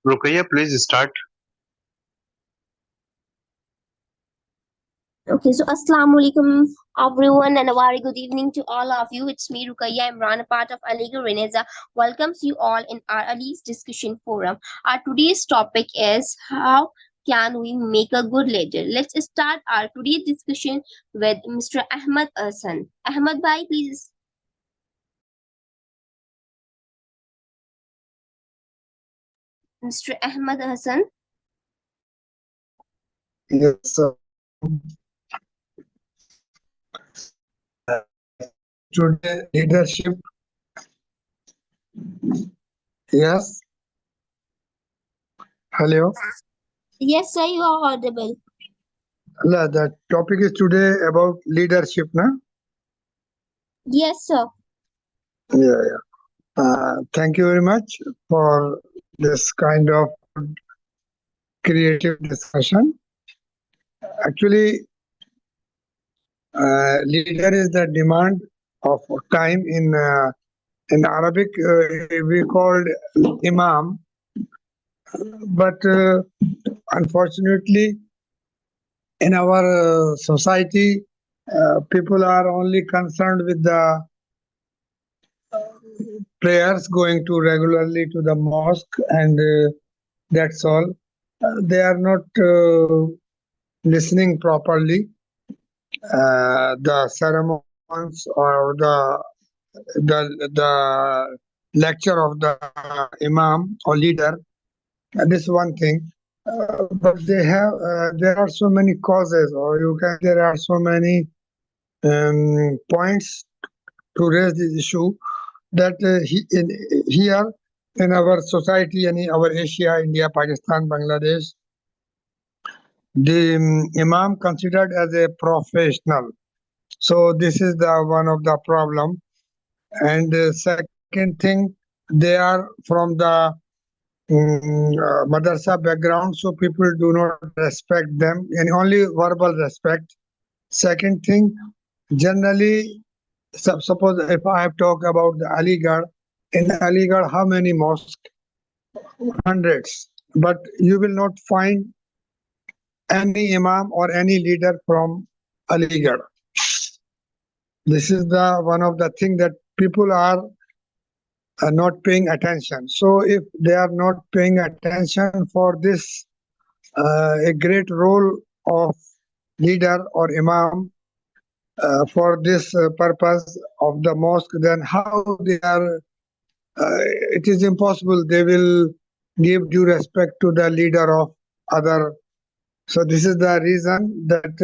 Rukaiya, please start. Okay, so Assalamu alaikum everyone and a very good evening to all of you. It's me Rukaiya Imran, a part of Aligs Reneza. Welcomes you all in our Aligs Discussion Forum. Our today's topic is how can we make a good leader. Let's start our today's discussion with Mr. Ahmad Hassan. Ahmad bhai, please. Mr. Ahmad Hassan. Yes, today leadership. Yes. Hello. Yes, sir, you are audible. The topic is today about leadership, na? Yes, sir. Yeah. Thank you very much for this kind of creative discussion. Actually, leader is the demand of time in Arabic. We called imam, but unfortunately, in our society, people are only concerned with the prayers, going to regularly to the mosque, and that's all. They are not listening properly. The ceremonies or the lecture of the imam or leader. This is one thing. But there are so many causes, or there are so many points to raise this issue that here in our society, in our Asia, India, Pakistan, Bangladesh, the imam considered as a professional. So this is the one of the problem. And the second thing, they are from the madrasa background, so people do not respect them, and only verbal respect. Second thing, generally, suppose if I have talked about the Aligarh, in Aligarh, how many mosques? Hundreds. But you will not find any imam or any leader from Aligarh. This is the one of the thing that people are not paying attention. So if they are not paying attention for this, a great role of leader or imam for this purpose of the mosque, then how they are, it is impossible they will give due respect to the leader of other. So this is the reason that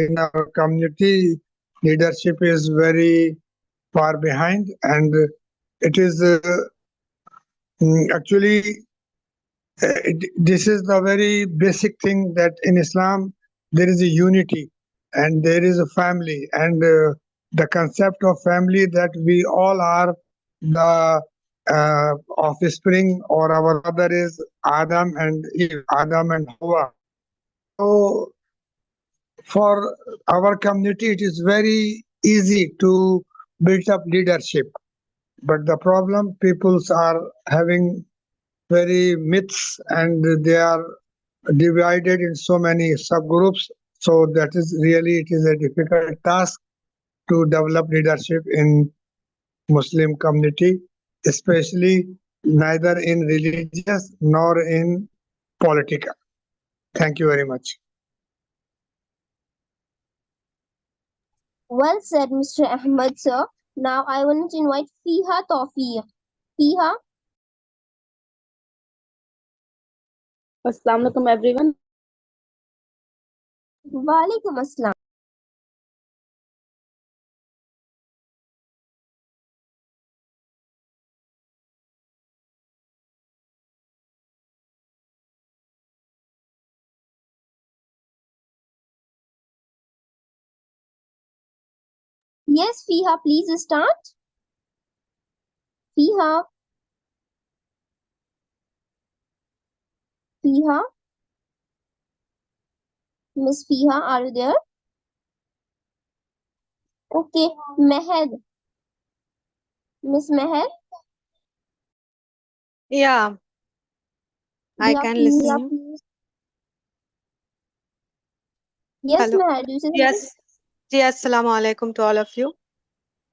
in our community, leadership is very far behind, and it is actually this is the very basic thing that in Islam there is a unity and there is a family, and the concept of family that we all are the offspring, or our mother is Adam and Eve, Adam and Hawa. So for our community, it is very easy to build up leadership. But the problem, peoples are having very myths, and they are divided in so many subgroups. So that is really, it is a difficult task to develop leadership in Muslim community, especially neither in religious nor in political. Thank you very much. Well said, Mr. Ahmad, sir. Now I want to invite Fiha Tawfiq. Fiha. Assalamu alaikum everyone. Walaikum Assalam. Yes, Fiha, please start. Fiha. Fiha. Miss Fiha, are you there? Okay, Meher. Miss Meher. Yeah. I Dia, can please. listen you. Yes, Hello. Meher, do you say something? Yes. Yes. Assalamu alaikum to all of you.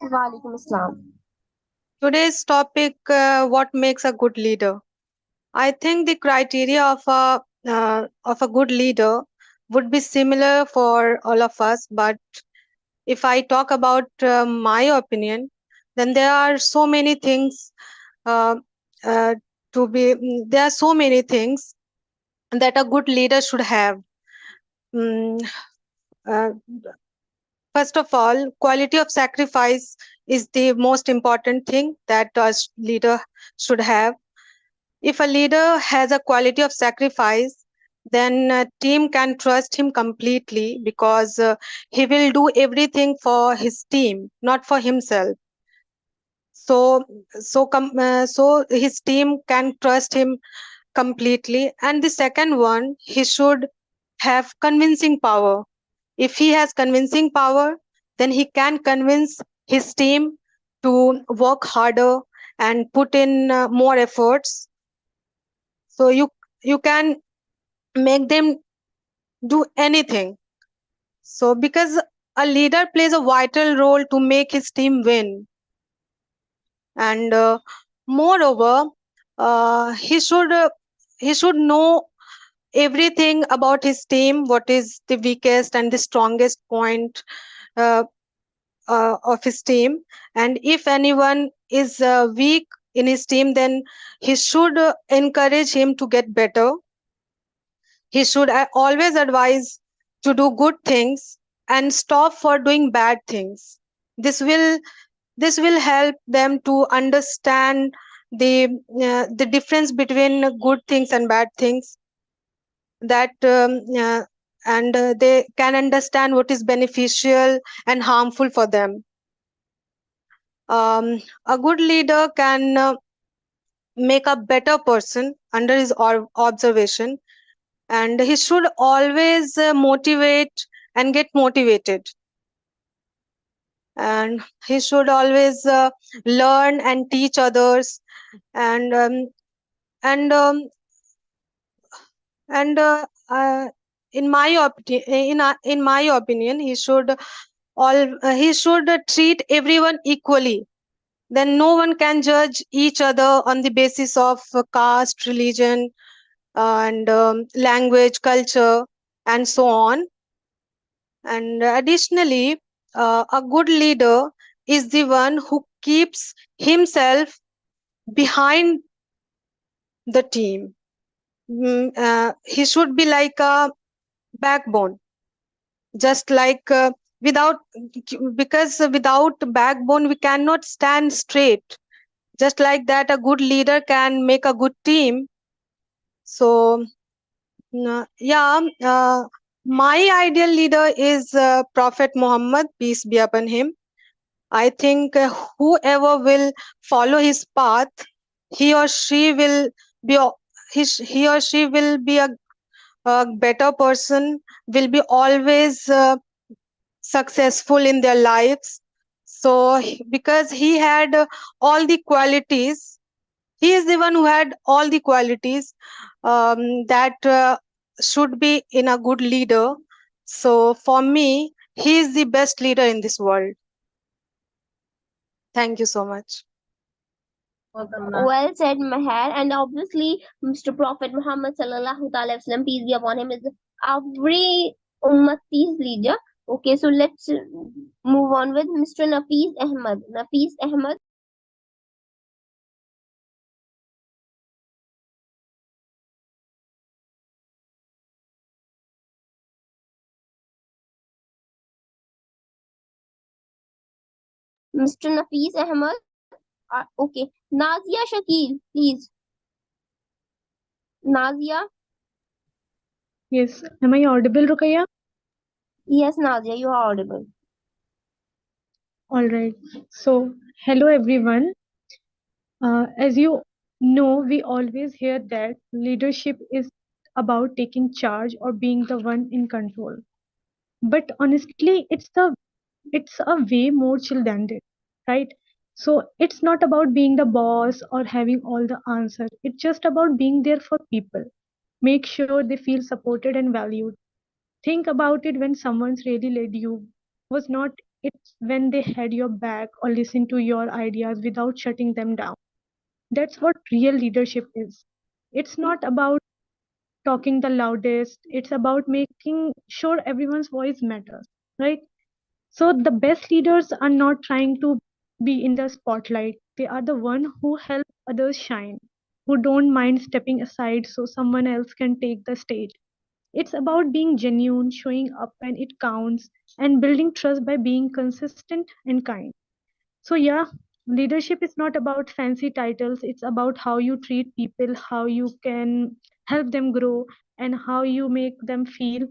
Walaikum Assalam. Today's topic: what makes a good leader? I think the criteria of a good leader would be similar for all of us, but if I talk about my opinion, then there are so many things uh, uh, to be. There are so many things that a good leader should have. Mm, uh, First of all, quality of sacrifice is the most important thing that a leader should have. If a leader has a quality of sacrifice, then a team can trust him completely because he will do everything for his team, not for himself. So his team can trust him completely. And the second one, he should have convincing power. If he has convincing power, then he can convince his team to work harder and put in more efforts. So you can make them do anything. So because a leader plays a vital role to make his team win, and moreover, he should know everything about his team, what is the weakest and the strongest point uh, of his team. And if anyone is weak in his team, then he should encourage him to get better. He should always advise to do good things and stop for doing bad things. This will this will help them to understand the difference between good things and bad things, that and they can understand what is beneficial and harmful for them. A good leader can make a better person under his observation, and he should always motivate and get motivated, and he should always learn and teach others, and and and in my in my opinion, he should treat everyone equally. Then no one can judge each other on the basis of caste, religion, and language, culture, and so on. And additionally, a good leader is the one who keeps himself behind the team. He should be like a backbone, just like without because without backbone we cannot stand straight. Just like that, a good leader can make a good team. So yeah, my ideal leader is Prophet Muhammad, peace be upon him. I think whoever will follow his path, he or she will be he or she will be a better person, will be always successful in their lives. So because he had all the qualities, he is the one who had all the qualities that should be in a good leader. So for me, he is the best leader in this world. Thank you so much. Well said, Meher. And obviously, Mr. Prophet Muhammad Sallallahu Alaihi Wasallam, peace be upon him, is every ummati's leader. Okay, so let's move on with Mr. Nafis Ahmad. Nafis Ahmad. Mr. Nafis Ahmad. Okay. Nazia Shakil, please. Nazia. Yes, am I audible, Rukaya? Yes, Nazia, you are audible. All right. So, hello everyone. As you know, we always hear that leadership is about taking charge or being the one in control. But honestly, it's a way more chill than that, right? So it's not about being the boss or having all the answers. It's just about being there for people. Make sure they feel supported and valued. Think about it: when someone's really led you, was not it when they had your back or listened to your ideas without shutting them down. That's what real leadership is. It's not about talking the loudest, it's about making sure everyone's voice matters, right? So the best leaders are not trying to be in the spotlight. They are the one who help others shine, who don't mind stepping aside so someone else can take the stage. It's about being genuine, showing up when it counts, and building trust by being consistent and kind. So, yeah, leadership is not about fancy titles. It's about how you treat people, how you can help them grow, and how you make them feel.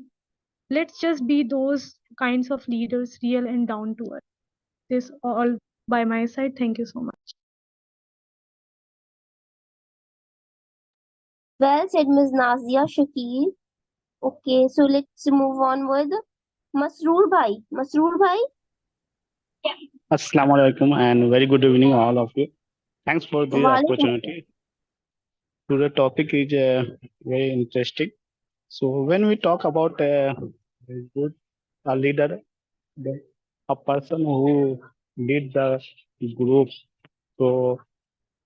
Let's just be those kinds of leaders, real and down to earth. This all by my side. Thank you so much. Well said, Ms. Nazia Shakil. Okay, so let's move on with Masroor Bhai. Masroor Bhai, Assalamu alaikum and very good evening, all of you. Thanks for the Walaikum. opportunity. Today topic is very interesting. So when we talk about good a leader, the, a person who lead the group, so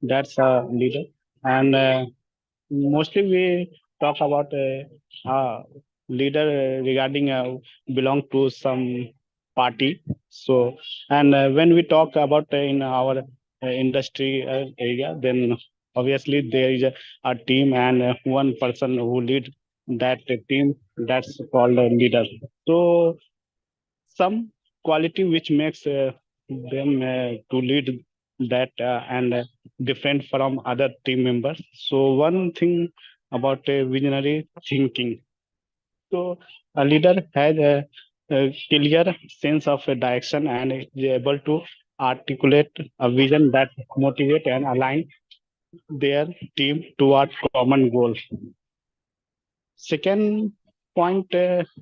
that's a leader. And mostly we talk about leader regarding belong to some party. So, and when we talk about in our industry area, then obviously there is a team and one person who lead that team. That's called a leader. So, some quality which makes them to lead that and different from other team members. So one thing about visionary thinking. So a leader has a clear sense of direction and is able to articulate a vision that motivate and align their team toward common goals. Second point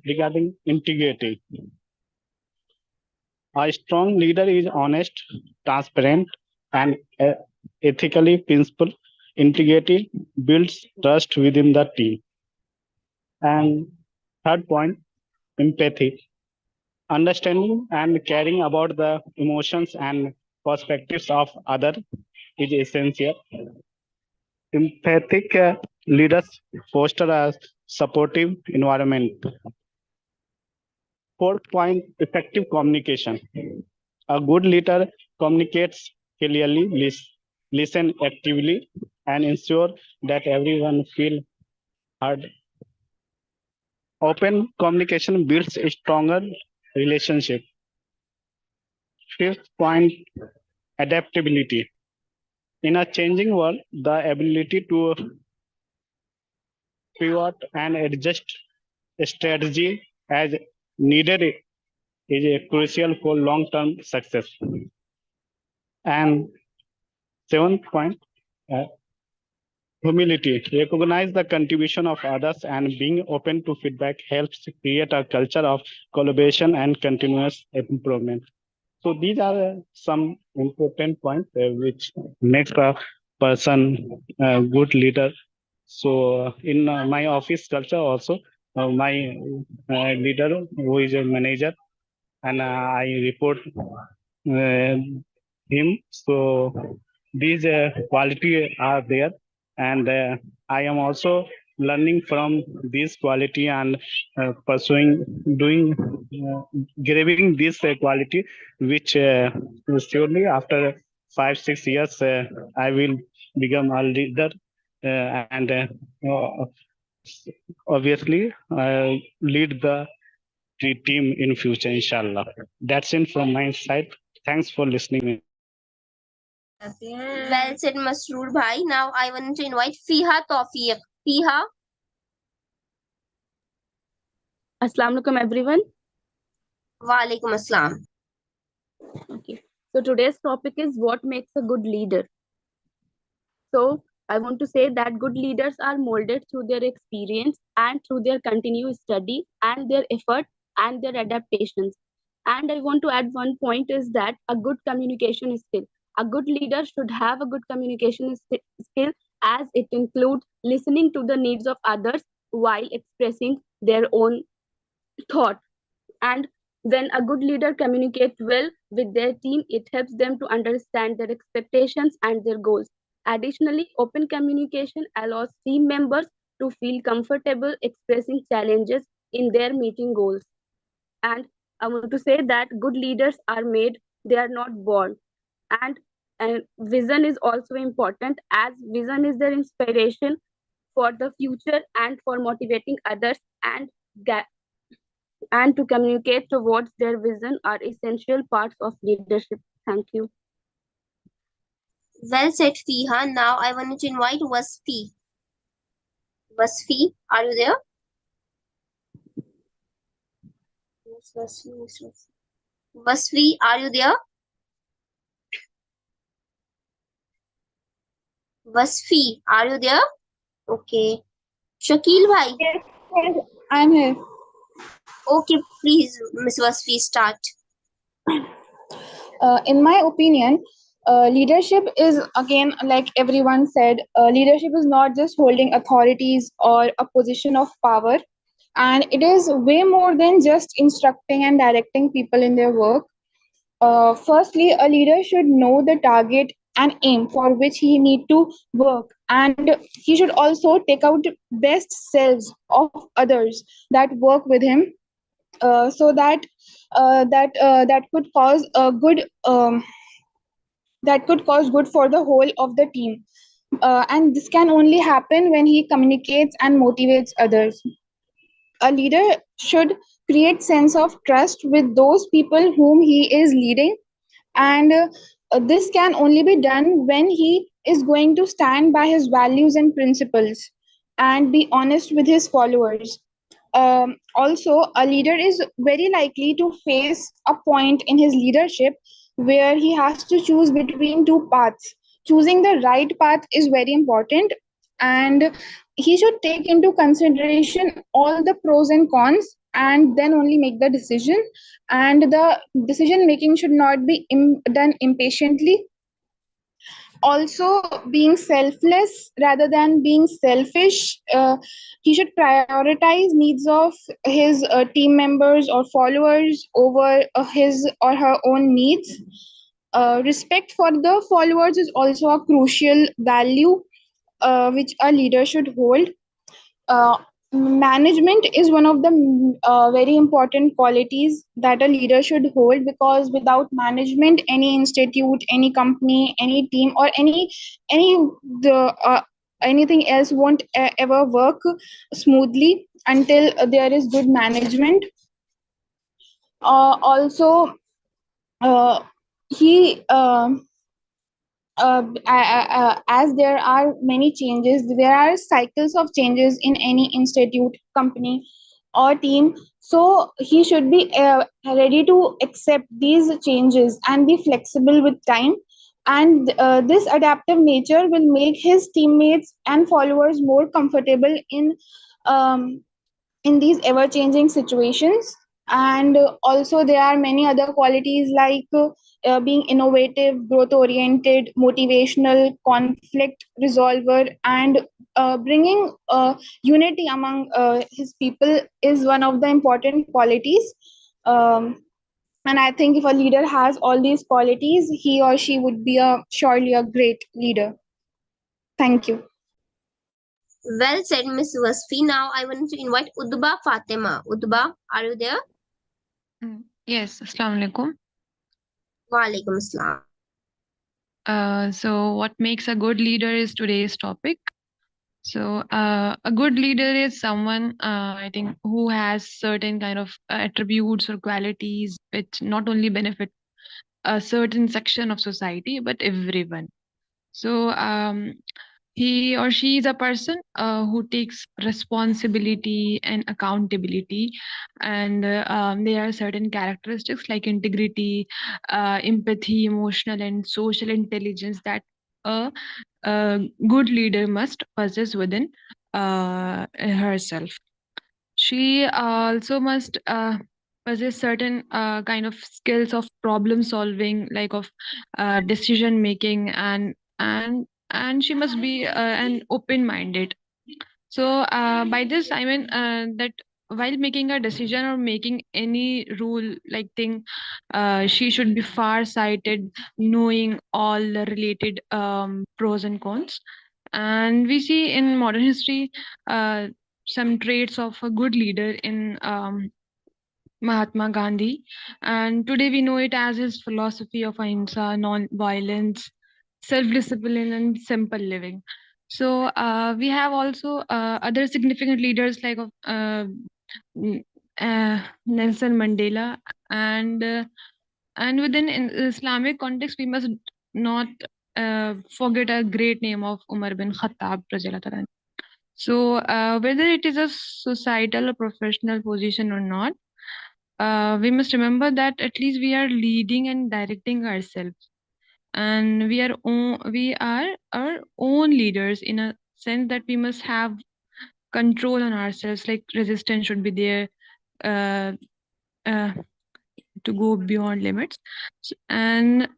regarding integrity. A strong leader is honest, transparent, and ethically principled. Integrity builds trust within the team. And third point, empathy. Understanding and caring about the emotions and perspectives of others is essential. Empathic leaders foster a supportive environment. Fourth point, effective communication. A good leader communicates clearly, listen actively, and ensure that everyone feel heard. Open communication builds a stronger relationship. Fifth point, adaptability. In a changing world, the ability to pivot and adjust strategy as needed is crucial for long-term success. And seventh point, uh, humility. Recognize the contribution of others and being open to feedback helps create a culture of collaboration and continuous improvement. So these are some important points which makes a person a good leader. So in my office culture also, my leader who is a manager and I report him. So these quality are there, and I am also learning from this quality and pursuing, doing, grabbing this quality, which surely after 5 6 years I will become a leader, and obviously lead the team in future, inshallah. That's it from my side. Thanks for listening. Well said, Masroor Bhai. Now I want to invite Fiha Tawfiq. Fiha, Assalamu alaikum everyone. Walaikum Assalam. Okay. So today's topic is what makes a good leader. So I want to say that good leaders are molded through their experience and through their continuous study and their effort and their adaptations. And I want to add one point is that a good communication skill. A good leader should have a good communication skill, as it includes listening to the needs of others while expressing their own thought. And when a good leader communicates well with their team, it helps them to understand their expectations and their goals. Additionally, open communication allows team members to feel comfortable expressing challenges in their meeting goals. And I want to say that good leaders are made, they are not born. And, and vision is also important, as vision is their inspiration for the future and for motivating others, and to communicate towards their vision are essential parts of leadership. Thank you. Well said, Fiha. Now I want to invite Wasfi. Wasfi, are you there? Miss Wasfi, Miss Wasfi. Wasfi, are you there? Wasfi, are you there? Okay. Shakil bhai. Yes, I'm here. Okay, please, Miss Wasfi, start. In my opinion, leadership is, again, like everyone said, leadership is not just holding authorities or a position of power, and it is way more than just instructing and directing people in their work. Firstly, a leader should know the target and aim for which he need to work, and he should also take out best selves of others that work with him, so that could cause a good that could cause good for the whole of the team. And this can only happen when he communicates and motivates others. A leader should create sense of trust with those people whom he is leading, and this can only be done when he is going to stand by his values and principles and be honest with his followers. Also, a leader is very likely to face a point in his leadership where he has to choose between two paths. Choosing the right path is very important, and he should take into consideration all the pros and cons and then only make the decision. And the decision making should not be done impatiently. Also, being selfless rather than being selfish, he should prioritize needs of his team members or followers over his or her own needs. Respect for the followers is also a crucial value which a leader should hold. Uh, management is one of the very important qualities that a leader should hold, because without management, any institute, any company, any team, or any the anything else won't ever work smoothly until there is good management. Also, uh, he as there are many changes, there are cycles of changes in any institute, company, or team. So he should be ready to accept these changes and be flexible with time. And this adaptive nature will make his teammates and followers more comfortable um, in these ever changing situations. And also, there are many other qualities like being innovative, growth oriented, motivational, conflict resolver, and bringing unity among his people is one of the important qualities. Um, and I think if a leader has all these qualities, he or she would be surely a great leader. Thank you. Well said, Miss Wasfi. Now I want to invite Udba Fatima. Udba, are you there? Yes, Assalamu alaikum. Walaikum assalam. So what makes a good leader is today's topic. So a good leader is someone, I think, who has certain kind of attributes or qualities which not only benefit a certain section of society but everyone. So he or she is a person who takes responsibility and accountability, and there are certain characteristics like integrity, empathy, emotional and social intelligence that a good leader must possess within herself. She also must possess certain kind of skills of problem solving, like of decision making, and she must be an open minded. So by this I mean that while making a decision or making any rule like thing, she should be far sighted, knowing all the related pros and cons. And we see in modern history some traits of a good leader in Mahatma Gandhi, and today we know it as his philosophy of ahimsa, non-violence, self-discipline, and simple living. So we have also other significant leaders like of N- Nelson Mandela, and within in Islamic context, we must not forget a great name of Umar bin Khattab. Radhiyallahu anhu. So whether it is a societal or professional position or not, we must remember that at least we are leading and directing ourselves, and we are our own leaders in a sense that we must have control on ourselves. Like resistance should be there uh, uh, to go beyond limits. And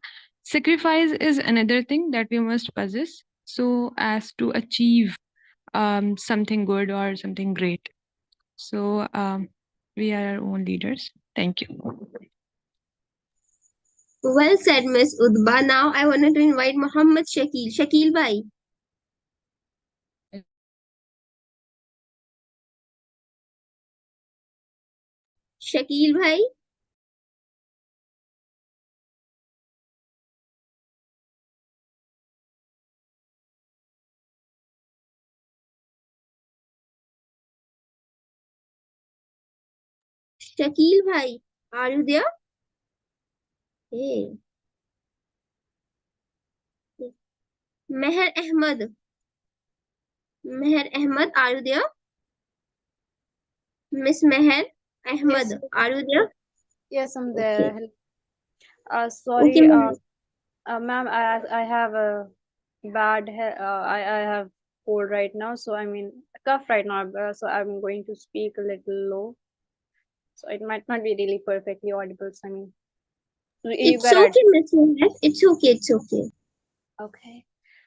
sacrifice is another thing that we must possess so as to achieve something good or something great. So we are our own leaders. Thank you. Well said, Miss Udba. Now I wanted to invite Muhammad Shakil. Shakil bhai. Shakil bhai. Shakil bhai. Are you there? Hey. Meher Ahmed. Meher Ahmed, are you there? Miss Meher Ahmed, Yes, are you there? yes, I'm Okay. there. Okay, Sorry, Meher. ma'am, I have a I have cold right now, so I mean cough right now, so I'm going to speak a little low, so it might not be really perfectly audible. So I mean, you It's got it. okay, Miss Meher. It's okay. It's okay. Okay.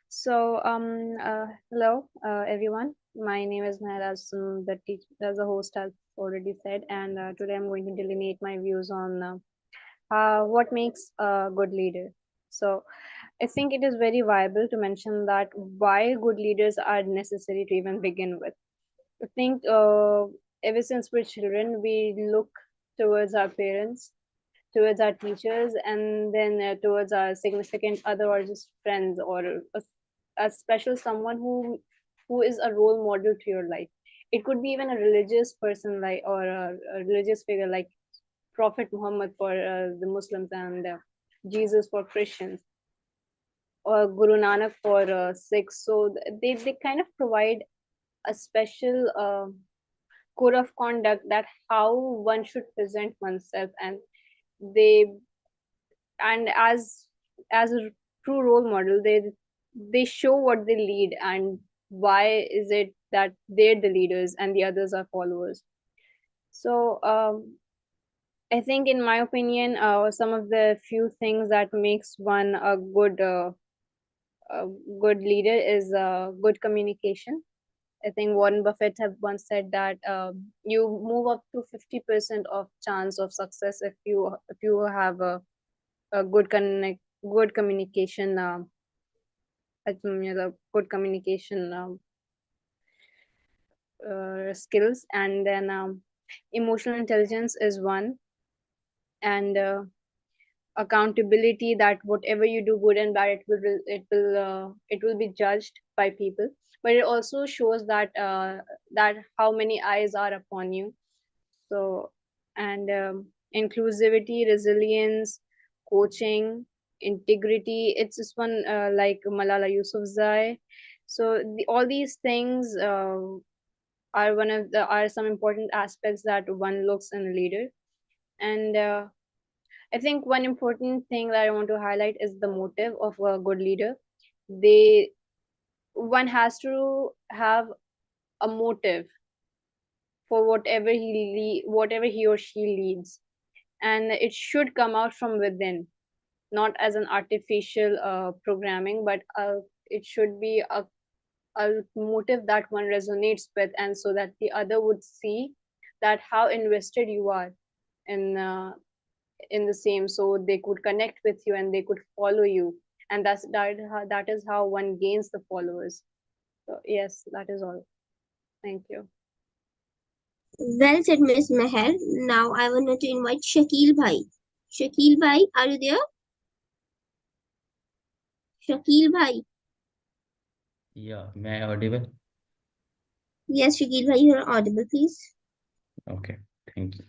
So hello, everyone. My name is Meher, as the host has already said, and today I'm going to delineate my views on what makes a good leader. So I think it is very viable to mention that why good leaders are necessary to even begin with. I think ever since we're children, we look towards our parents, towards our teachers, and then towards our significant other or just friends or a special someone who is a role model to your life. It could be even a religious person like or a religious figure like Prophet Muhammad for the Muslims and Jesus for Christians or Guru Nanak for Sikhs. So they kind of provide a special code of conduct that how one should present oneself, and they and as a true role model, they show what they lead and why is it that they're the leaders and the others are followers. So I think, in my opinion, some of the few things that makes one a good leader is good communication. I think Warren Buffett have once said that you move up to 50% of chance of success if you have a good communication good communication skills, and then emotional intelligence is one, and accountability, that whatever you do good and bad, it will be judged by people, but it also shows that how many eyes are upon you. So, and inclusivity, resilience, coaching, integrity, it's this one like Malala Yousafzai. So all these things are some important aspects that one looks in a leader. And I think one important thing that I want to highlight is the motive of a good leader. They One has to have a motive for whatever he or she leads. and it should come out from within, not as an artificial programming, but it should be a motive that one resonates with, and so that the other would see that how invested you are in in the same, so they could connect with you and they could follow you, and that is how one gains the followers. So yes, that is all. Thank you. Well said, Miss Meher. Now I wanted to invite Shakil Bhai. Shakil Bhai, are you there? Shakil Bhai. Yeah, may I audible? Yes, Shakil Bhai, you are audible, please. Okay, thank you.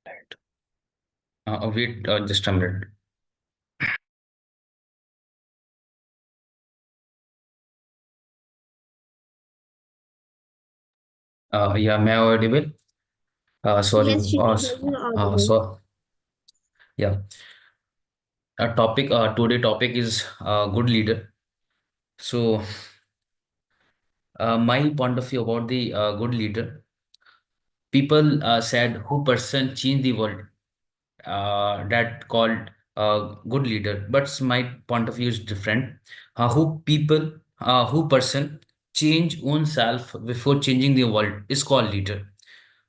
Right. Wait, just a minute. Yeah, may I audible? Sorry. Yes, Shakil Bhai, you are audible. So yeah, today topic is good leader. So my point of view about the good leader, people said who person change the world, that called good leader, but my point of view is different. Who person change own self before changing the world is called leader.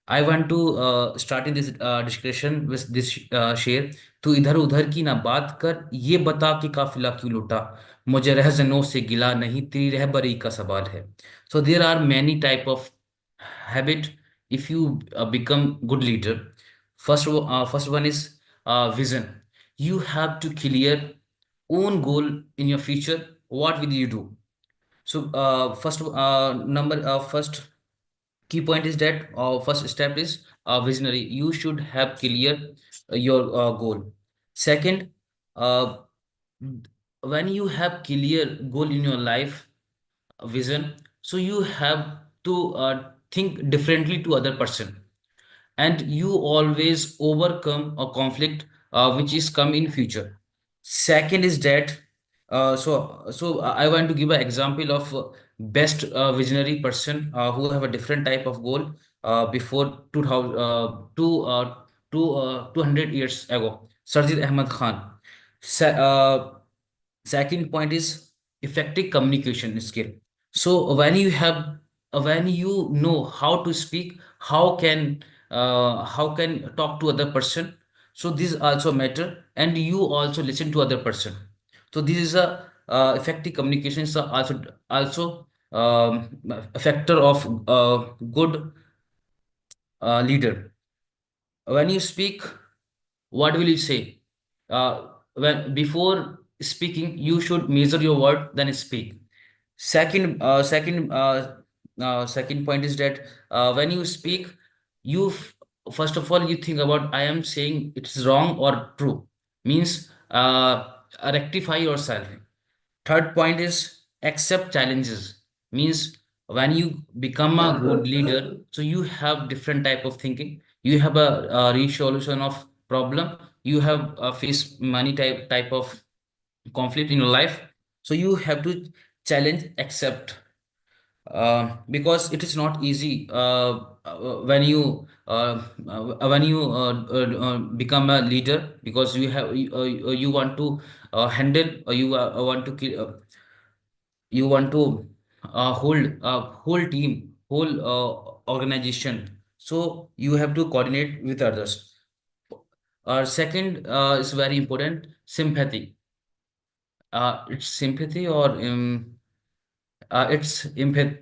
I want to start in this discussion with this शेर, तू इधर उधर की ना बात कर, ये बता कि काफिला क्यों लुटा, मुझे रहजनों से गिला नहीं, तेरी रहबरी का सवाल है. So there are many type of habit if you become good leader. First one is vision. You have to clear own goal in your future. What will you do? So first key point is that first step is visionary. You should have clear your goal. Second, uh, when you have clear goal in your life, vision, so you have to think differently to other person, and you always overcome a conflict which is come in future. Second is that I want to give an example of best visionary person who have a different type of goal before 2000 200 years ago, Sarjit Ahmad Khan. Second point is effective communication skill. So when you know how to speak, how can talk to other person, so this also matter, and you also listen to other person. So this is a effective communication is also a factor of good leader. When you speak, what will you say? When before speaking, you should measure your word, then speak. Second point is that when you speak, first of all you think about I am saying it's wrong or true. Means rectify yourself. Third point is accept challenges. Means when you become a good leader, so you have different type of thinking. You have a resolution of problem. You have faced many type of conflict in your life. So you have to challenge, accept, because it is not easy when you become a leader, because you want to handle, or you want to hold a whole team, whole organization. So you have to coordinate with others. Second is very important, sympathy. It's sympathy or it's empathy.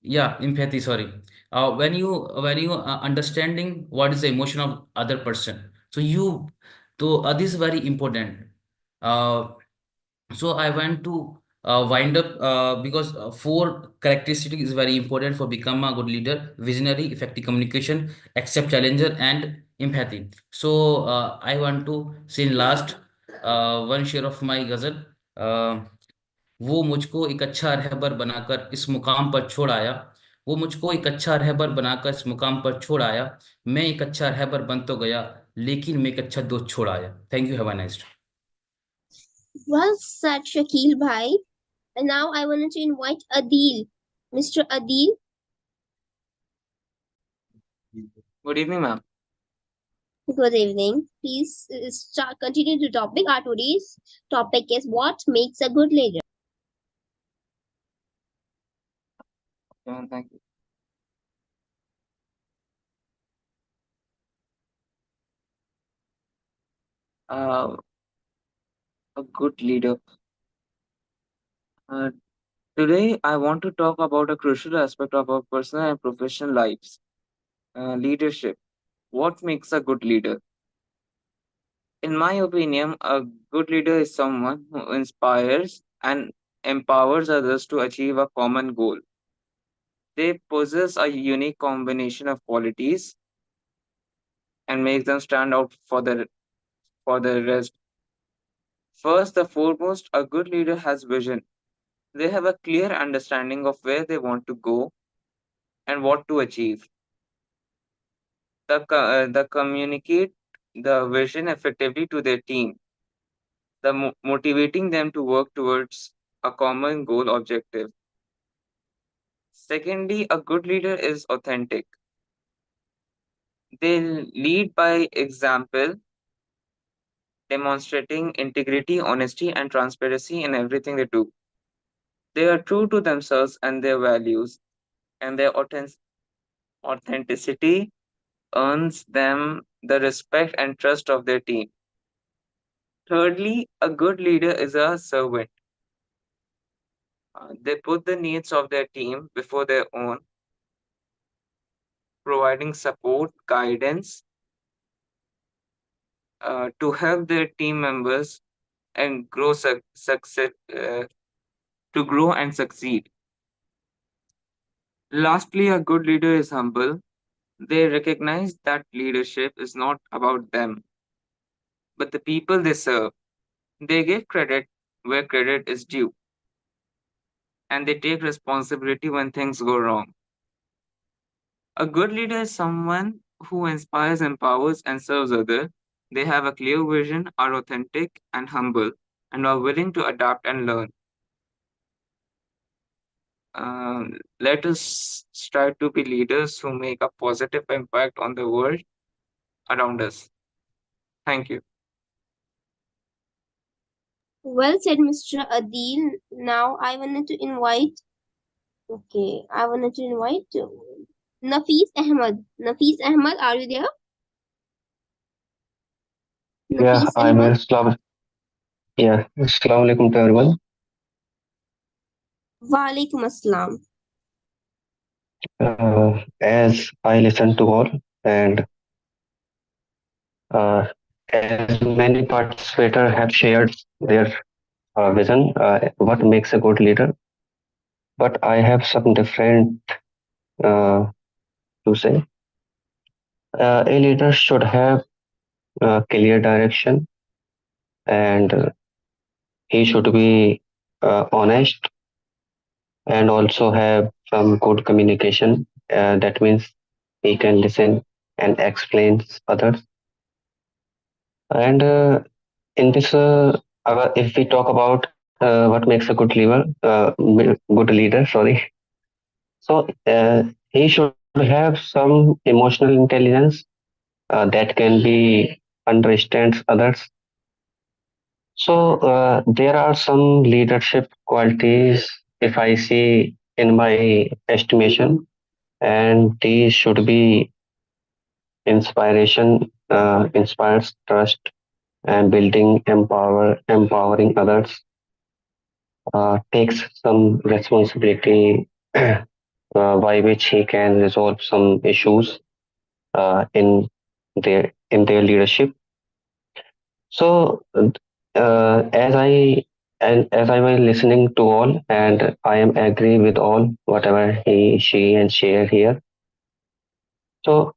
Yeah, empathy. Sorry. When you understanding what is the emotion of other person. So this is very important. Uh, so I want to wind up because four characteristics is very important for become a good leader: visionary, effective communication, accept challenger, and empathy. So I want to say in last one share of my ghazal. Uh, वो मुझको एक अच्छा रहबर बनाकर इस मुकाम पर छोड़ आया, वो मुझको एक अच्छा रहबर बनाकर इस मुकाम पर छोड़ आया, मैं एक अच्छा रहबर बन तो गया, लेकिन मैं एक अच्छा दोस्त छोड़ आया. Thank you. Have a nice day. Well said, Shakil Bhai. And now I wanted to invite Adil. Mr. Adil. Good evening, ma'am. Good evening. Please continue the topic. Our today's topic is what makes a good leader. Thank you. Uh, a good leader. Uh, Today, I want to talk about a crucial aspect of our personal and professional lives, leadership. What makes a good leader? In my opinion, a good leader is someone who inspires and empowers others to achieve a common goal. They possess a unique combination of qualities and make them stand out for the rest. First, the foremost, a good leader has vision. They have a clear understanding of where they want to go and what to achieve. The communicate the vision effectively to their team, motivating them to work towards a common goal objective. Secondly, a good leader is authentic. They lead by example, demonstrating integrity, honesty, and transparency in everything they do. They are true to themselves and their values, and their authenticity earns them the respect and trust of their team. Thirdly, a good leader is a servant. They put the needs of their team before their own, providing support, guidance to help their team members and to grow and succeed. Lastly, a good leader is humble. They recognize that leadership is not about them, but the people they serve. They give credit where credit is due, and they take responsibility when things go wrong. A good leader is someone who inspires, empowers, and serves others. They have a clear vision, are authentic and humble, and are willing to adapt and learn. Let us strive to be leaders who make a positive impact on the world around us. Thank you. Well said, Mr. Adil. Now I wanted to invite. Okay, I wanted to invite Nafis Ahmed. Nafis Ahmed, are you there? Yeah, Nafis I'm Ahmed. here. Yeah, Assalamu alaikum to everyone. Walaikum Assalam. As I listen to all, and uh, as many participators have shared their vision, what makes a good leader, but I have some different uh, to say. A leader should have clear direction, and he should be honest, and also have some good communication. That means he can listen and explain others. And in this, if we talk about what makes a good leader, sorry. So he should have some emotional intelligence that can be understands others. So there are some leadership qualities, if I see in my estimation, and these should be inspiration, inspires trust, and empowering others, takes some responsibility by which he can resolve some issues in their leadership. So as I was listening to all, and I am agree with all whatever he, she, and share here. So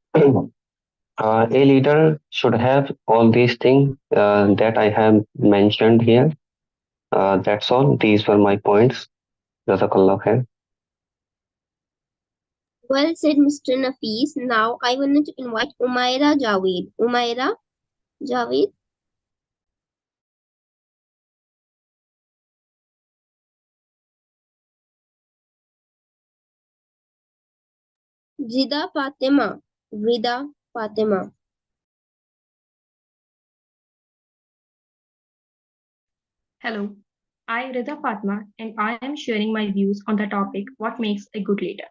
a leader should have all these things that I have mentioned here. That's all. These were my points. Jazakallah khair. Well said, Mr. Nafis. Now I wanted to invite Umaira Javed. Umaira Javed. Rida Fatima. Rida Fatima. Hello, I Rida Fatma and I am sharing my views on the topic what makes a good leader.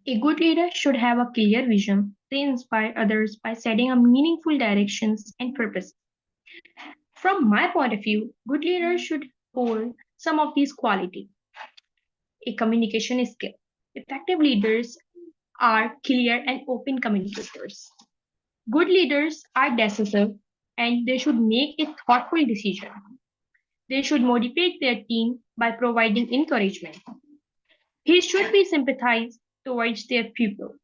A good leader should have a clear vision. They inspire others by setting a meaningful directions and purpose. From my point of view, good leaders should hold some of these qualities. A communication skill. Effective leaders are clear and open communicators. Good leaders are decisive and they should make a thoughtful decision. They should motivate their team by providing encouragement. He should be sympathized towards their people.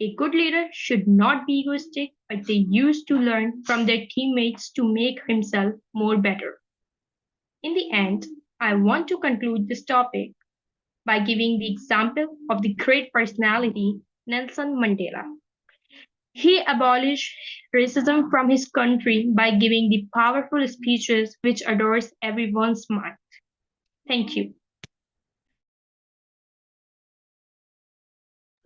A good leader should not be egoistic, but they used to learn from their teammates to make himself more better. In the end, I want to conclude this topic by giving the example of the great personality Nelson Mandela. He abolished racism from his country by giving the powerful speeches which adores everyone's mind. Thank you.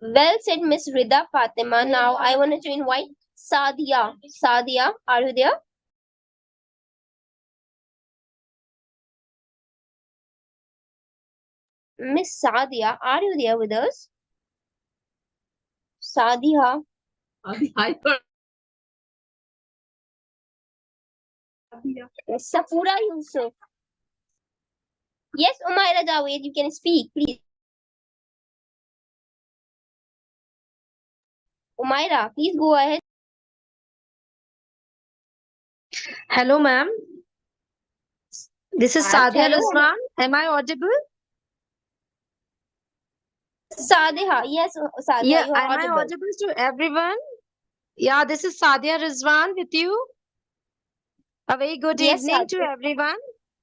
Well said, Miss Rida Fatima. Now I wanted to invite Sadia. Sadia, are you there? Miss Sadia, are you there with us? Sadia. Safura Yusuf. Yes, Umaira Javed, you can speak, please. Umaira, please go ahead. Hello, ma'am. This is Sadia Hello. Rizwan. Am I audible? Sadia, yes, Sadia, Yeah, you are am I audible. audible to everyone? Yeah, this is Sadia Rizwan with you. A very good Yes, evening to Sadia. everyone.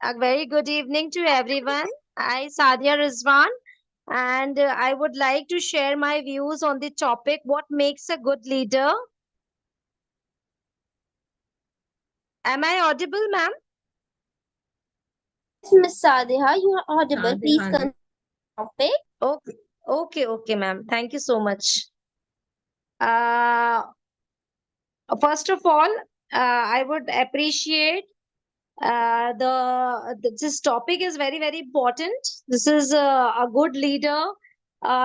A very good evening to everyone. I, Sadia Rizwan, and I would like to share my views on the topic what makes a good leader. Am I audible, ma'am? Yes, Miss Sadia, you are audible. Please continue the topic. Okay, ma'am. Thank you so much. First of all, I would appreciate this topic is very important. This is a good leader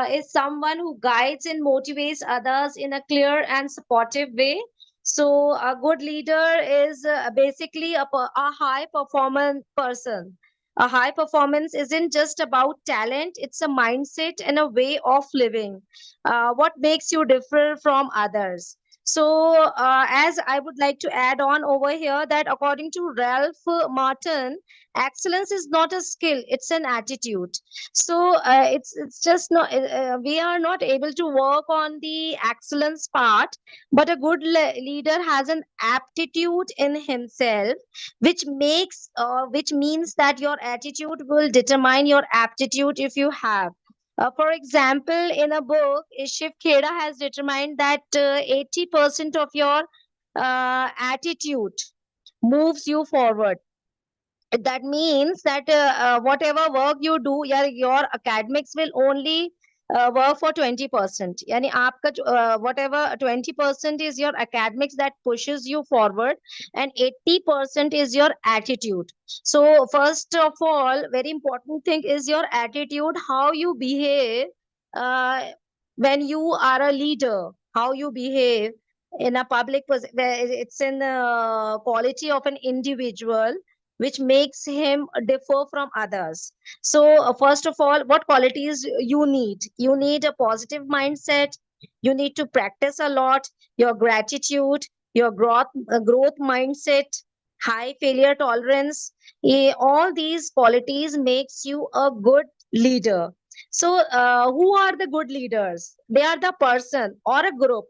is someone who guides and motivates others in a clear and supportive way. So a good leader is basically a high performance person. A high performance isn't just about talent, it's a mindset and a way of living. What makes you differ from others? So, as I would like to add on over here that according to Ralph Martin, excellence is not a skill; it's an attitude. So, it's just not we are not able to work on the excellence part, but a good leader has an aptitude in himself, which means that your attitude will determine your aptitude if you have. For example, in a book, Shiv Kheda has determined that 80% of your attitude moves you forward. That means that whatever work you do, your academics will only work for 20%. Yani aapka whatever 20% is your academics that pushes you forward, and 80% is your attitude. So first of all, very important thing is your attitude, how you behave uh, when you are a leader, how you behave in a public where it's in the quality of an individual which makes him differ from others. So, first of all, what qualities you need? You need a positive mindset. You need to practice a lot. Your gratitude, your growth mindset, high failure tolerance. All these qualities makes you a good leader. So, who are the good leaders? They are the person or a group.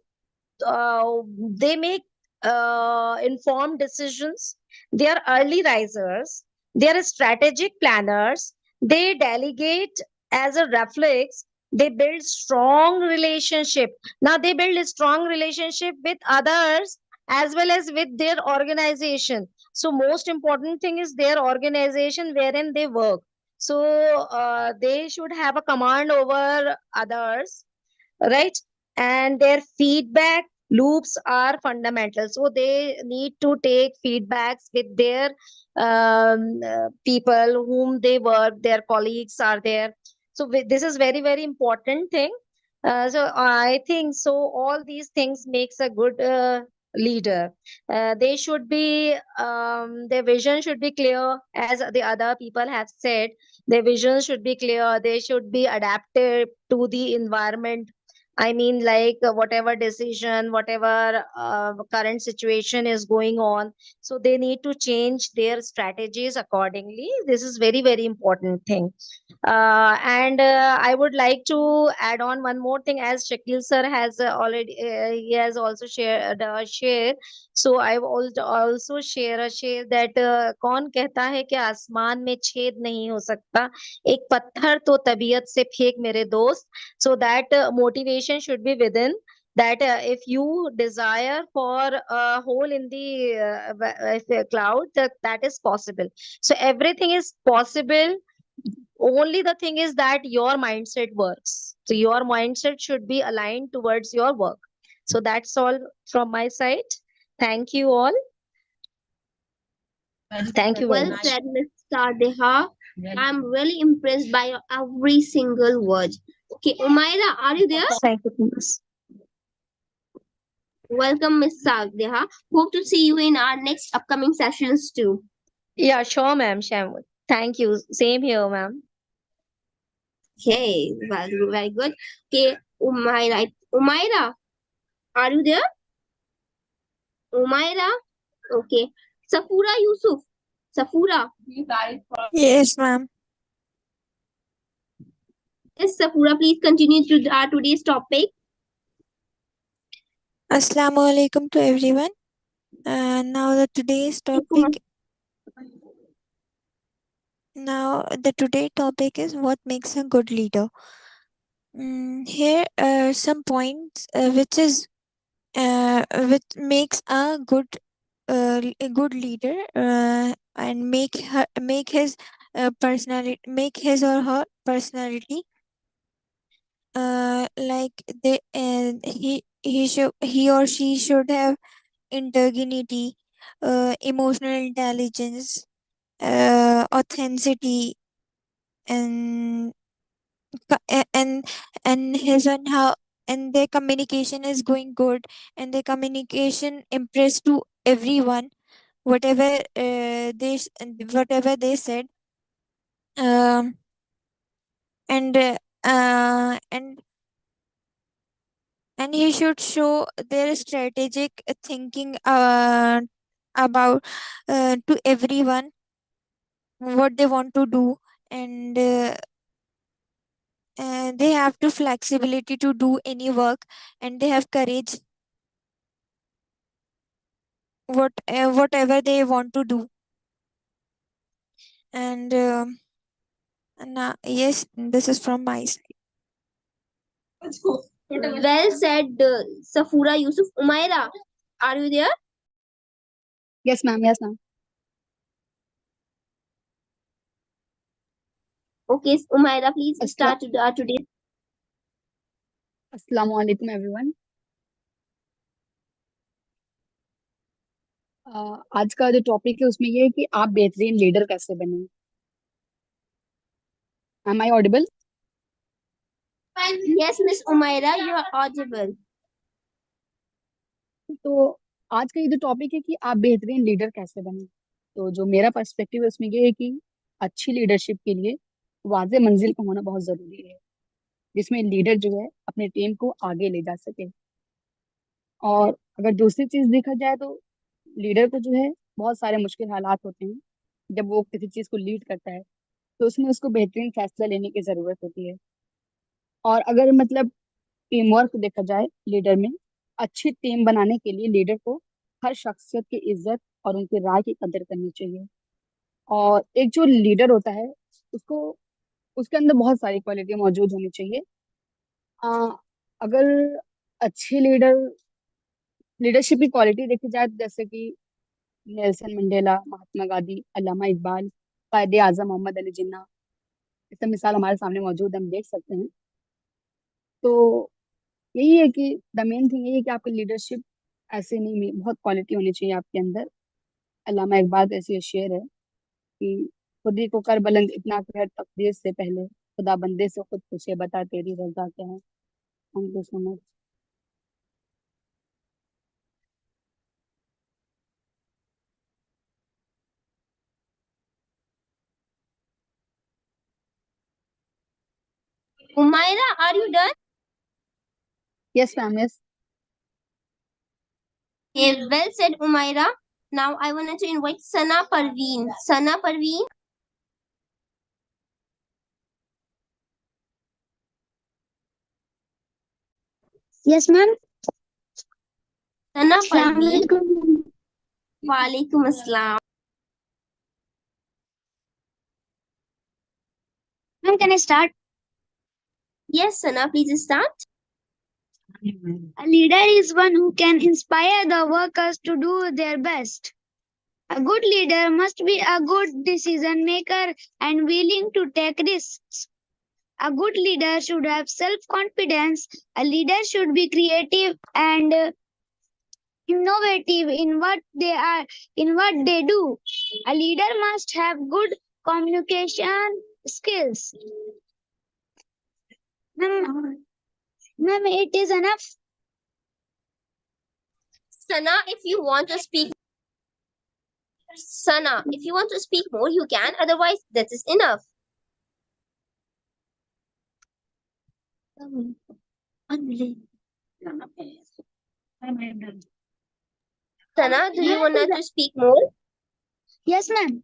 They make informed decisions. They are early risers. They are strategic planners. They delegate as a reflex. They build strong relationship. Now they build a strong relationship with others as well as with their organization. So most important thing is their organization wherein they work. So they should have a command over others, right? and their feedback loops are fundamental. So they need to take feedbacks with their people whom they work, their colleagues are there. So this is very very important thing. So I think so all these things makes a good leader. They should be their vision should be clear, as the other people have said. Their vision should be clear. They should be adapted to the environment. I mean, like whatever decision, whatever current situation is going on, so they need to change their strategies accordingly. This is very very important thing. And I would like to add on one more thing, as Shakil sir has already he has also shared share. So I will also share that कौन कहता है कि आसमान में छेद नहीं हो सकता, एक पत्थर तो तबीयत से फेंक मेरे दोस्त. So that motivation should be within, that if you desire for a hole in the cloud, that is possible. So everything is possible. Only the thing is that your mindset works. So your mindset should be aligned towards your work. So that's all from my side. Thank you all. Thank you very Well much. said, Miss Sadeha. I'm really impressed by your every single word. Okay, Umaira, are you there? Thank you, please. Welcome, Miss Sadeha. Hope to see you in our next upcoming sessions too. Yeah, sure, ma'am. Sure. Thank you. Same here, ma'am. Okay, very good. Okay, Umaira, are you there? Umaira? Okay. Safura Yusuf. Safura. Yes, ma'am. Yes, Safura, please continue to our today's topic. Assalamu alaikum to everyone. Now the today's topic. Now the today topic is what makes a good leader. Here are some points which makes a good leader and make his personality, make his or her personality like he or she should have integrity, emotional intelligence, authenticity, and and his and how and their communication is going good, and their communication impress to everyone whatever whatever they said. um and uh, uh, and and he should show their strategic thinking about to everyone what they want to do, and they have to flexibility to do any work, and they have courage whatever they want to do. And yes, this is from my side. Well said, Safura Yusuf. Umaira, are you there? Yes, ma'am. Yes, ma'am. Okay, Umaira, please start today. Assalamu alaikum, everyone. आज का जो topic है उसमें ये है कि आप बेहतरीन लीडर कैसे बने. Am I audible? Yes, Miss Umaira, you are audible. तो आज का ये जो टॉपिक है कि आप बेहतरीन लीडर कैसे बने, तो जो मेरा पर्सपेक्टिव है उसमें ये है कि अच्छी लीडरशिप के लिए वाज़ेह मंजिल का होना बहुत ज़रूरी है, जिसमें लीडर जो है अपने टीम को आगे ले जा सके. और अगर दूसरी चीज़ देखा जाए तो लीडर को जो है बहुत सारे मुश्किल हालात होते हैं. जब वो किसी चीज़ को लीड करता है तो उसमें उसको बेहतरीन फैसला लेने की ज़रूरत होती है. और अगर मतलब टीम वर्क देखा जाए लीडर में, अच्छी टीम बनाने के लिए लीडर को हर शख्सियत की इज्जत और उनकी राय की कदर करनी चाहिए. और एक जो लीडर होता है उसको उसके अंदर बहुत सारी क्वालिटी मौजूद होनी चाहिए. अगर अच्छी लीडरशिप की क्वालिटी देखी जाए तो जैसे कि नेल्सन मंडेला, महात्मा गांधी, अल्लामा इकबाल, कायदे आजम मोहम्मद अली जिन्ना, इसका मिसाल हमारे सामने मौजूद है, हम देख सकते हैं. तो यही है कि द मेन थिंग यही है कि आपकी लीडरशिप ऐसे नहीं, बहुत क्वालिटी होनी चाहिए आपके अंदर। अल्लामा इकबाल का ऐसी शेर है कि खुदी को कर बुलंद इतना कर तकदीर से पहले, खुदा बंदे से खुद पूछे बता तेरी रजा क्या है। Thank you so much. Umaira, are you done? Yes, ma'am. Yes. Well said, Umaira. Now I wanted to invite Sana Parveen. Sana Parveen. Yes, ma'am. Sana Assalamu Parveen. alaikum. Walaikum Assalam. Ma'am, can I start? Yes, Sana, please start. A leader is one who can inspire the workers to do their best. A good leader must be a good decision maker and willing to take risks. A good leader should have self-confidence. A leader should be creative and innovative in what they do. A leader must have good communication skills. Ma'am, it is enough. Sana, if you want to speak more, you can. Otherwise, that is enough. Sana, do you want to speak more? Yes, ma'am.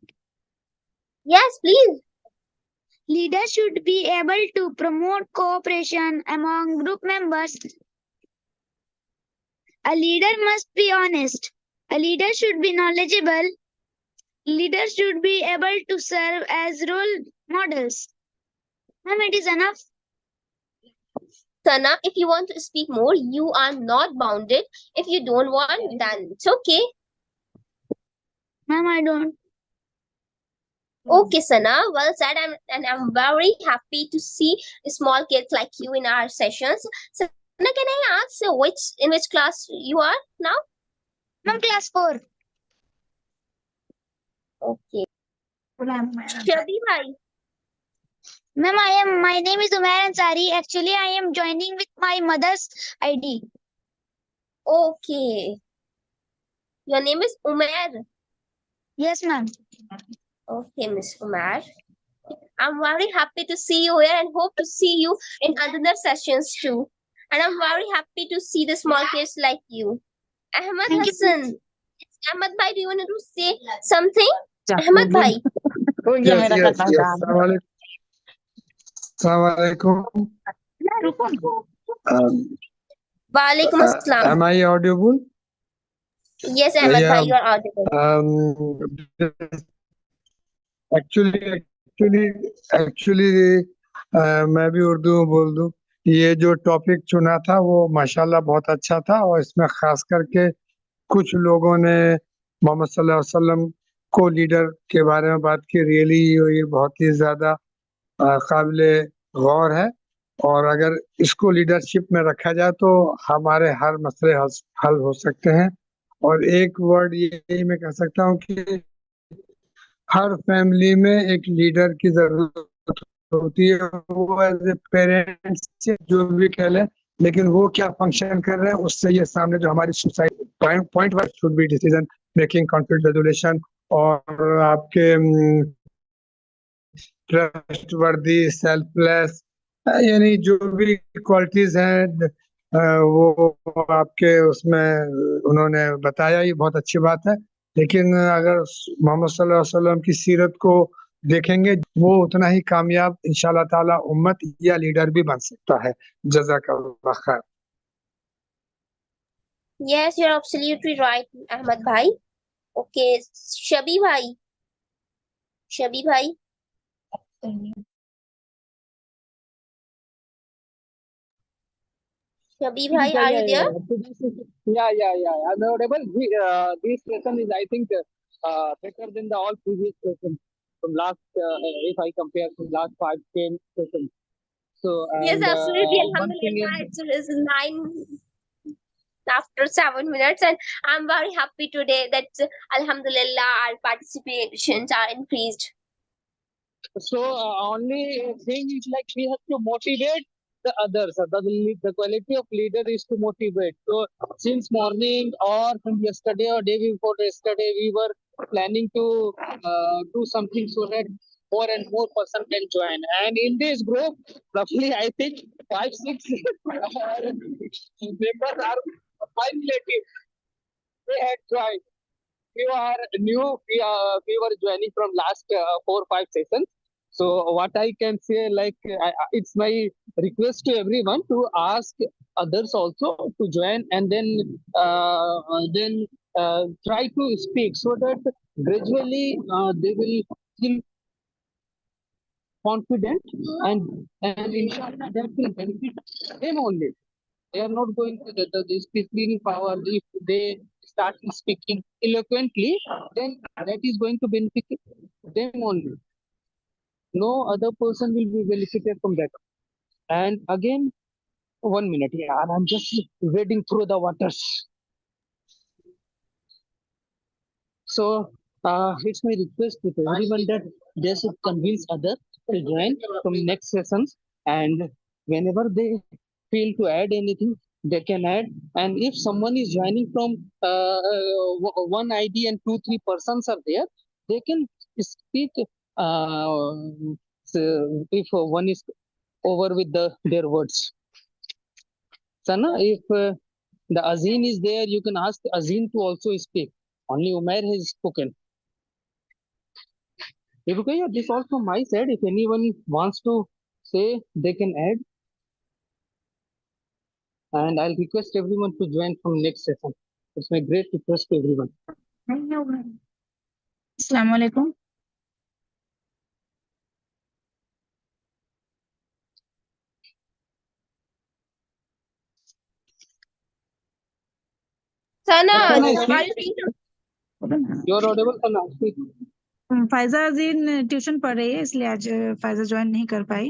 Yes, please. Leaders should be able to promote cooperation among group members. A leader must be honest. A leader should be knowledgeable. Leaders should be able to serve as role models. Ma'am, it is enough. Sana, if you want to speak more, you are not bounded. If you don't want, then it's okay. Ma'am, I don't. Okay, Sana, well said. I'm very happy to see small kids like you in our sessions. Sana, can I ask in which class you are now? Ma'am, class 4. Okay. Shabi bhai. Ma'am, my name is Umair Ansari. Actually, I am joining with my mother's ID. Okay. Your name is Umair. Yes, ma'am. Okay, Miss Umar. I'm very happy to see you here and hope to see you in other sessions too. And I'm very happy to see the small kids like you. Ahmad Hassan. Ahmad bhai, do you want to say something? Ahmad bhai. Yes, yes, yes. Assalamu alaikum. Um, Walaikum Assalam. am I audible? Yes, Ahmad bhai, you are audible. Actually मैं भी उर्दू में बोल दूं। ये जो topic चुना था वो माशाल्लाह बहुत अच्छा था, और इसमें खास करके कुछ लोगों ने मोहम्मद सल्लल्लाहु अलैहि वसल्लम को लीडर के बारे में बात की। रियली ये बहुत ही ज्यादा काबिले गौर है, और अगर इसको लीडरशिप में रखा जाए तो हमारे हर मसले हल हो सकते हैं। और एक वर्ड यही मैं कह सकता हूँ कि हर फैमिली में एक लीडर की जरूरत होती है। वो एज ए पेरेंट्स जो भी कह लें, लेकिन वो क्या फंक्शन कर रहे हैं उससे ये सामने जो हमारी society point wise should be decision making, conflict resolution, और आपके ट्रस्टवर्दी, सेल्फलेस, यानी जो भी क्वालिटीज हैं वो आपके उसमें उन्होंने बताया। ये बहुत अच्छी बात है। लेकिन अगर मोहम्मद सल्लल्लाहु अलैहि वसल्लम की सीरत को देखेंगे, वो उतना ही कामयाब इंशाल्लाह ताला उम्मत या लीडर भी बन सकता है। जज़ाकल्लाह खैर। Yes, you're absolutely right, Ahmad bhai. Okay, Shabi bhai. Shabi bhai. Shabi bhai, are you there? Yeah. I'm audible. This session is, I think, better than the all previous sessions from last, if I compare from last 5, 10 sessions. So, Yes, and absolutely. one thing Alhamdulillah, is, it's 9 after 7 minutes, and I'm very happy today that Alhamdulillah our participations are increased. so only thing is like we have to motivate the others. The quality of leader is to motivate. So since morning or from yesterday or day before yesterday, we were planning to do something so that more and more person can join. And in this group, roughly I think 5, 6 members are manipulative. They had joined. We are new. We were joining from last 4, 5 sessions. So what I can say, like it's my request to everyone to ask others also to join, and then try to speak so that gradually they will feel confident, and inshallah that will benefit them only. They are not going to the speaking power. If they start speaking eloquently, then that is going to benefit them only. No other person will be benefited from that. And again, 1 minute, yeah, and I'm just wading through the waters. So it's my request to everyone that they should convince others to join from next sessions, and whenever they feel to add anything, they can add. And if someone is joining from one ID and 2, 3 persons are there, they can speak. So if one is over with their words. Sana, if the Azin is there, you can ask Azin to also speak. Only Umair has spoken. Okay, this also my side. If anyone wants to say, they can add. And I'll request everyone to join from next session. It's my great request to everyone. Assalamu alaikum. Sana, Sana, are speak. you saying You're audible, Sana. Speak. Faiza अजीन tuition पढ़ रही है इसलिए आज Faiza join नहीं कर पाई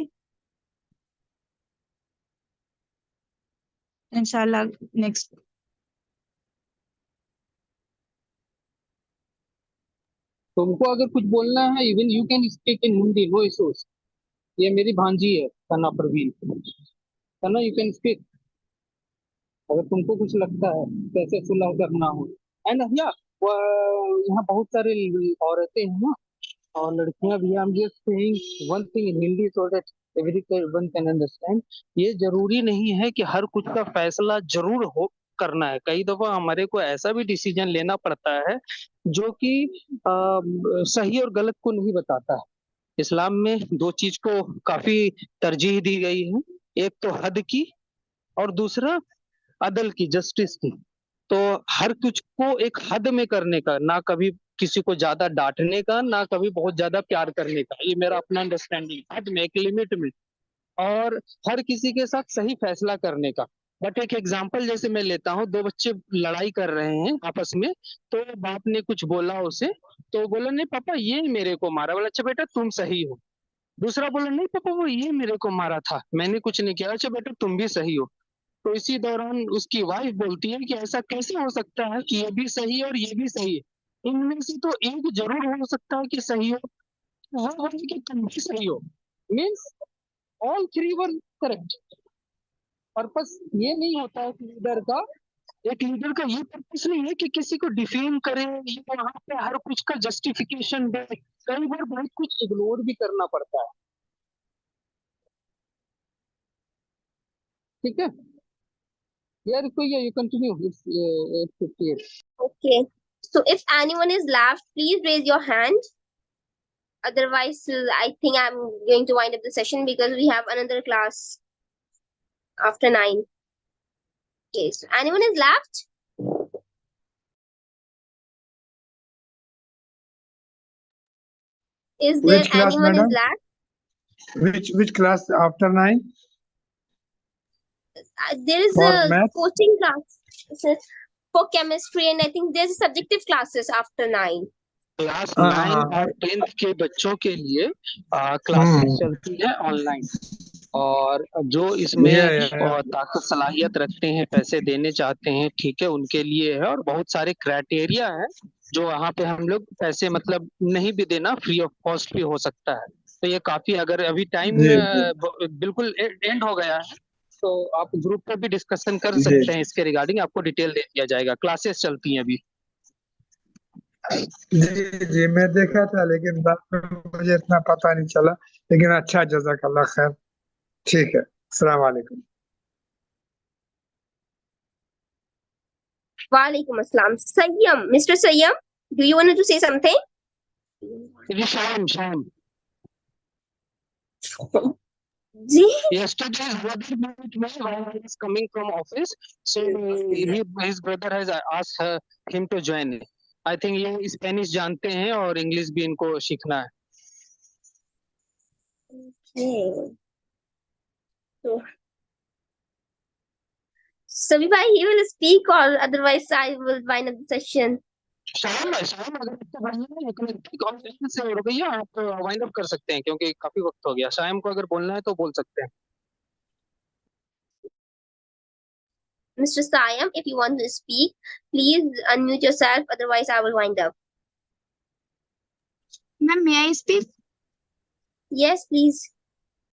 इंशाल्लाह next तुमको अगर कुछ बोलना है, even you can speak in Hindi, no issues. ये मेरी भांजी है, Sana Parveen. Sana, you can speak. अगर तुमको कुछ लगता है कैसे सुलह करना हो. एंड या यहाँ बहुत सारे औरतें हैं ना, और लड़कियां भी. I am just saying one thing in Hindi so that everyone can understand. ये जरूरी नहीं है कि हर कुछ का फैसला जरूर हो करना है. कई दफा हमारे को ऐसा भी डिसीजन लेना पड़ता है जो कि सही और गलत को नहीं बताता है. इस्लाम में 2 चीज को काफी तरजीह दी गई है. एक तो हद की, और दूसरा अदल की, जस्टिस की. तो हर कुछ को एक हद में करने का, ना कभी किसी को ज्यादा डांटने का, ना कभी बहुत ज्यादा प्यार करने का. ये मेरा अपना अंडरस्टैंडिंग. हद में, एक लिमिट में, और हर किसी के साथ सही फैसला करने का. बट एक एग्जांपल जैसे मैं लेता हूँ, 2 बच्चे लड़ाई कर रहे हैं आपस में. तो बाप ने कुछ बोला उसे, तो बोला नहीं पापा ये मेरे को मारा. बोला अच्छा बेटा तुम सही हो. दूसरा बोला नहीं पापा वो ये मेरे को मारा था, मैंने कुछ नहीं किया. अच्छा बेटा तुम भी सही हो. तो इसी दौरान उसकी वाइफ बोलती है कि ऐसा कैसे हो सकता है कि ये भी सही है और ये भी सही है. इनमें से तो एक जरूर हो सकता है कि सही हो, वो बोले कि तुम भी सही हो. Means all 3 were correct. Purpose ये नहीं होता है कि एक लीडर का ये पर्पस नहीं है कि किसी को डिफेम करे, ये वहां पे हर कुछ का जस्टिफिकेशन दे. कई बार बहुत कुछ इग्नोर भी करना पड़ता है. ठीक है. Yeah, Rikoya, you continue. It's 58. okay? So if anyone is left, please raise your hand. Otherwise, I think I'm going to wind up the session because we have another class after 9. Okay, so anyone is left? Is there Which class, anyone is madam? left? Which class after 9? There is For a maths? coaching class for chemistry, and I think there's subjective classes after 9. Class 9 और 10th के बच्चों के लिए classes चलती है online. और जो इसमें Yeah. ताकत सलाहियत रखते हैं, पैसे देने चाहते हैं, ठीक है, उनके लिए है। और बहुत सारे क्राइटेरिया है जो वहाँ पे हम लोग पैसे मतलब नहीं भी देना, फ्री ऑफ कॉस्ट भी हो सकता है। तो ये काफी, अगर अभी टाइम जी बिल्कुल एंड हो गया है तो आप ग्रुप पे भी डिस्कशन कर जी सकते हैं इसके रिगार्डिंग, आपको डिटेल दे दिया जाएगा। क्लासेस चलती हैं अभी। जी मैं देखा था, लेकिन बाद में मुझे इतना पता नहीं चला। लेकिन अच्छा, जज़ाकल्लाह खैर। ठीक है, अस्सलाम वालेकुम। Walaikum assalam. Sayyam, Mr. Sayyam, do you want to say something? ये शाम जी yesterday his brother met me while I was coming from office, so his brother has asked him to join. I think ये Spanish जानते हैं और English भी इनको सीखना है। Okay. So, Sabibhai, he will speak, or otherwise I will wind up the session. शाम अगर आपको बोलना है तो रुपया आप वाइंड अप कर सकते हैं, क्योंकि काफी वक्त हो गया। शाम को अगर बोलना है तो बोल सकते हैं। Mr. Sayam, if you want to speak, please unmute yourself, otherwise I will wind up. Ma'am, may I speak? Yes, please.